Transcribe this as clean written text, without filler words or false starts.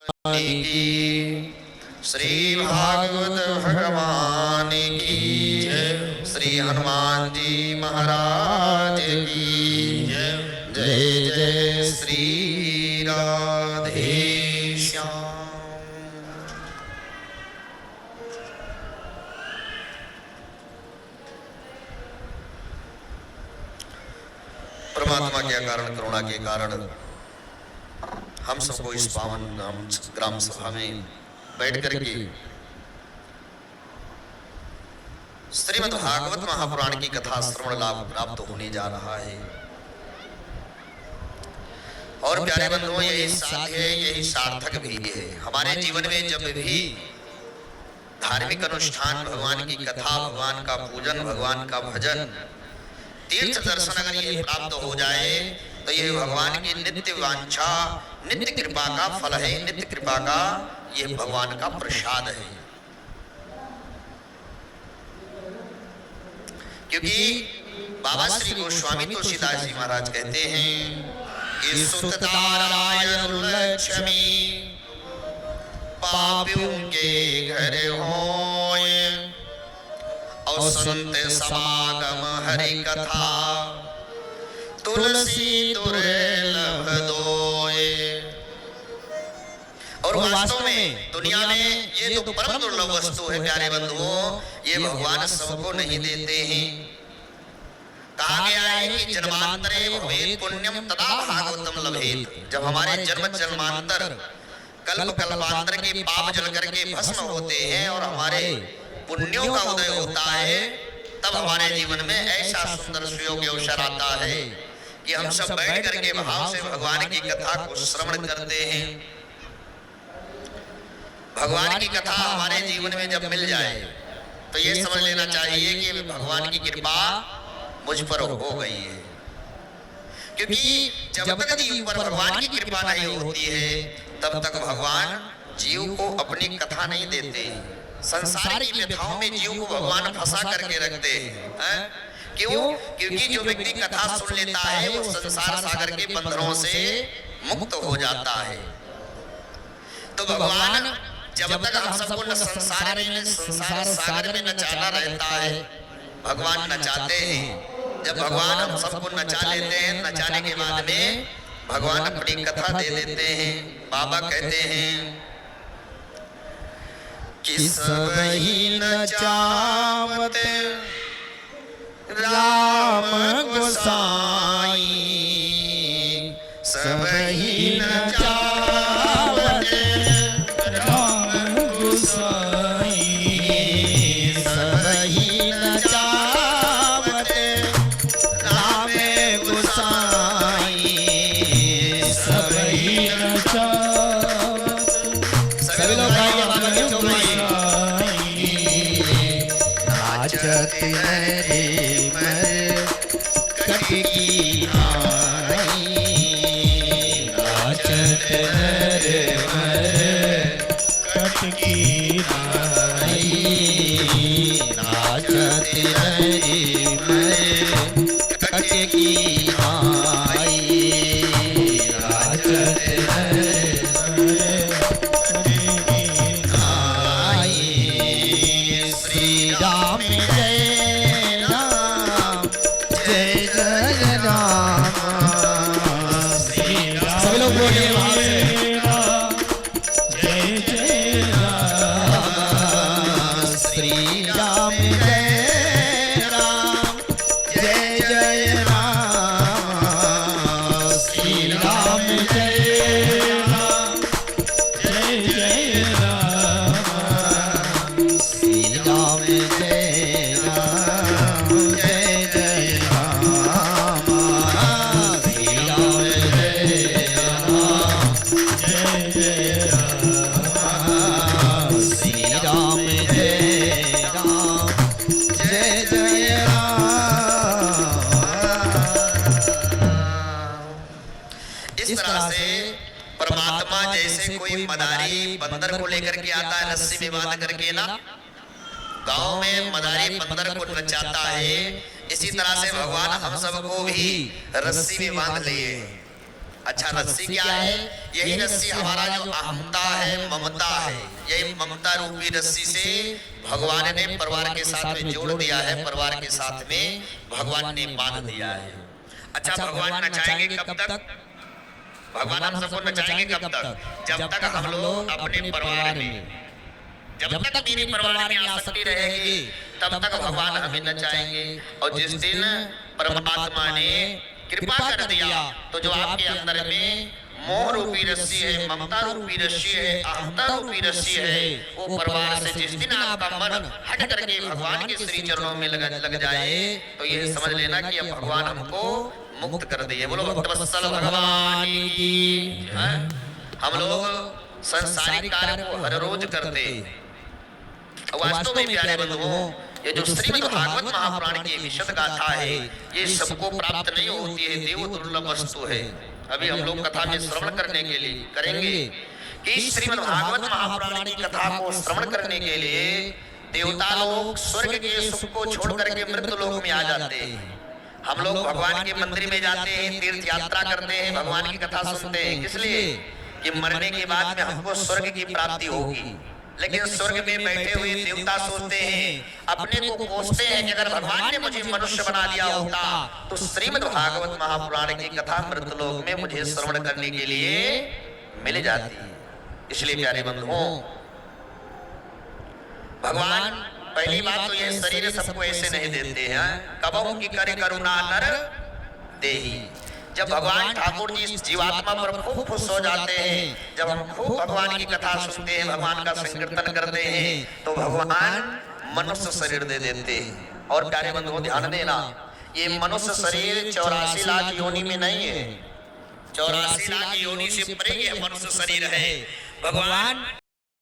की, श्री भागवत भगवान की जय, श्री हनुमान जी महाराज की जय। जय जय श्री राधे श्याम। परमात्मा के कारण, करुणा के कारण हम सबको इस पावन ग्राम सभा में बैठ करके श्रीमद् भागवत महापुराण की कथा श्रवण लाभ प्राप्त होने जा रहा है। और प्यारे बंधुओं, यही साध्य है, यही सार्थक भी है। हमारे जीवन में जब भी धार्मिक अनुष्ठान, भगवान की कथा, भगवान का पूजन, भगवान का भजन, तीर्थ दर्शन अगर ये प्राप्त हो जाए तो ये भगवान की नित्य वांछा, नित्य कृपा का फल है, नित्य कृपा का ये भगवान का प्रसाद है। क्योंकि बाबा श्री गोस्वामी तुलसीदास जी महाराज कहते हैं कि सुत नारायण लक्ष्मी पापियों के घर होए, और संत समागम हरि कथा तुलसी दुर्लभ दोए। और वास्तव में दुनिया में ये तो परम दुर्लभ वस्तु है प्यारे बंधुओं, ये भगवान सबको नहीं देते हैं। कहा गया है कि जन्मांतरे भवेत् पुण्यम तदा भागवतम लभेत्। जब हमारे जन्म जन्मांतर कल्प कल्पांतर के पाप जल करके भस्म होते हैं और हमारे पुण्यों का उदय होता है, तब हमारे जीवन में ऐसा सुंदर सुयोग्य अवसर आता है कि हम सब बैठ करके भाव से भगवान की कथा को श्रवण करते हैं। भगवान की कथा हमारे जीवन में जब मिल जाए तो ये समझ लेना चाहिए कि भगवान की कृपा मुझ पर हो गई है। क्योंकि जब तक जीव पर भगवान की कृपा नहीं होती है तब तक भगवान जीव को अपनी कथा नहीं देते। संसार की व्यथाओं में जीव को भगवान फंसा करके रखते हैं। क्यों? क्योंकि जो व्यक्ति कथा सुन लेता है वो संसार सागर के बंधनों से मुक्त हो जाता है। तो भगवान जब तक हम सबको संसार सागर में नचाना रहता है, भगवान नचाते हैं। जब भगवान हम सबको नचा लेते हैं, नचाने के बाद में भगवान अपनी कथा दे देते हैं। बाबा कहते हैं कि सबही नचावत राम गोसाई, सबही नचावत राम गोसाई, सबही नचावत राम गोसाई, सबही नचावत। सभी लोग गाइए नाचत रे मर कटकी नाई, नाचत रे मर कटकी नाई, नाचत रे मर कटकी नाई, नाचत रे श्री राम जय राम, जय जय राम, श्री राम। सभी लोग बोलिए जय जय राम, श्री राम जय राम, जय जय राम, श्री राम जय राम, जय जय राम, श्री राम जय राम, जय जय राम, श्री राम जय राम, जय जय राम, श्री राम जय राम, जय जय राम। इस तरह से परमात्मा जैसे कोई मदारी बंदर को लेकर के आता है रस्सी में बांध करके ना, गांव में मदारी बंदर को नचाता है, इसी तरह से भगवान हम सबको भी रस्सी में बांध लिए। अच्छा रस्सी क्या है? यही रस्सी हमारा जो अहंता है, ममता है, यही ममता रूपी रस्सी से भगवान ने परिवार के साथ में जोड़ दिया है, परिवार के साथ में भगवान ने बांध दिया है। अच्छा भगवान नचाएंगे कब तक? भगवान हम सबको नचाएंगे कब तक? जब तक हम लोग अपने परिवार में, जब तक मेरे परिवार में आसक्ति रहेगी तब तक भगवान हमें नचाएंगे। और जिस दिन परमात्मा ने कृपा कर दिया तो जो आपके अंदर में मोह रूपी रस्सी है, ममता रूपी रस्सी है, अहंता रूपी रस्सी है, वो परिवार से जिस दिन आपका मन हट करके भगवान के श्री चरणों में लग जाए तो ये समझ लेना कि अब भगवान हमको मुक्त कर दिए। बोलो भक्तवत्सल भगवान की। हम लोग संसारिक कार्य को हर रोज करते, वास्तव में प्यारे बंधुओं ये जो श्रीमद् भागवत महापुराण की एक शत गाथा है ये सबको प्राप्त नहीं होती है, देव दुर्लभ वस्तु है। अभी हम लोग कथा में श्रवण करने के लिए करेंगे कि श्रीमद् भागवत महापुराण की कथा को श्रवण करने के लिए देवता लोग स्वर्ग के सुख को छोड़ करके मृत लोक में आ जाते हैं। हम लोग भगवान के मंदिर में जाते हैं, तीर्थ यात्रा करते हैं, भगवान की कथा सुनते हैं, इसलिए कि मरने के बाद में हमको स्वर्ग की प्राप्ति होगी। लेकिन स्वर्ग में बैठे हुए देवता सोचते हैं, अपने को कोसते हैं कि अगर भगवान ने मुझे मनुष्य बना दिया होता तो श्रीमद् भागवत महापुराण की कथा मृतलोक में मुझे श्रवण करने के लिए मिल जाती। इसलिए प्यारे बंधुओं भगवान पहली बात तो ये शरीर सबको ऐसे नहीं देते हैं, कबहू की करे करुणा नर देही। जब भगवान ठाकुर जी जीवात्मा पर खूब खुश हो जाते हैं, जब हम खूब भगवान की कथा सुनते हैं, भगवान का संकीर्तन करते हैं तो भगवान मनुष्य शरीर दे देते हैं। और प्यारे बंधुओं ध्यान देना, ये मनुष्य शरीर 84 लाख योनि में नहीं है, 84 लाख योनि से परे ये मनुष्य शरीर है। भगवान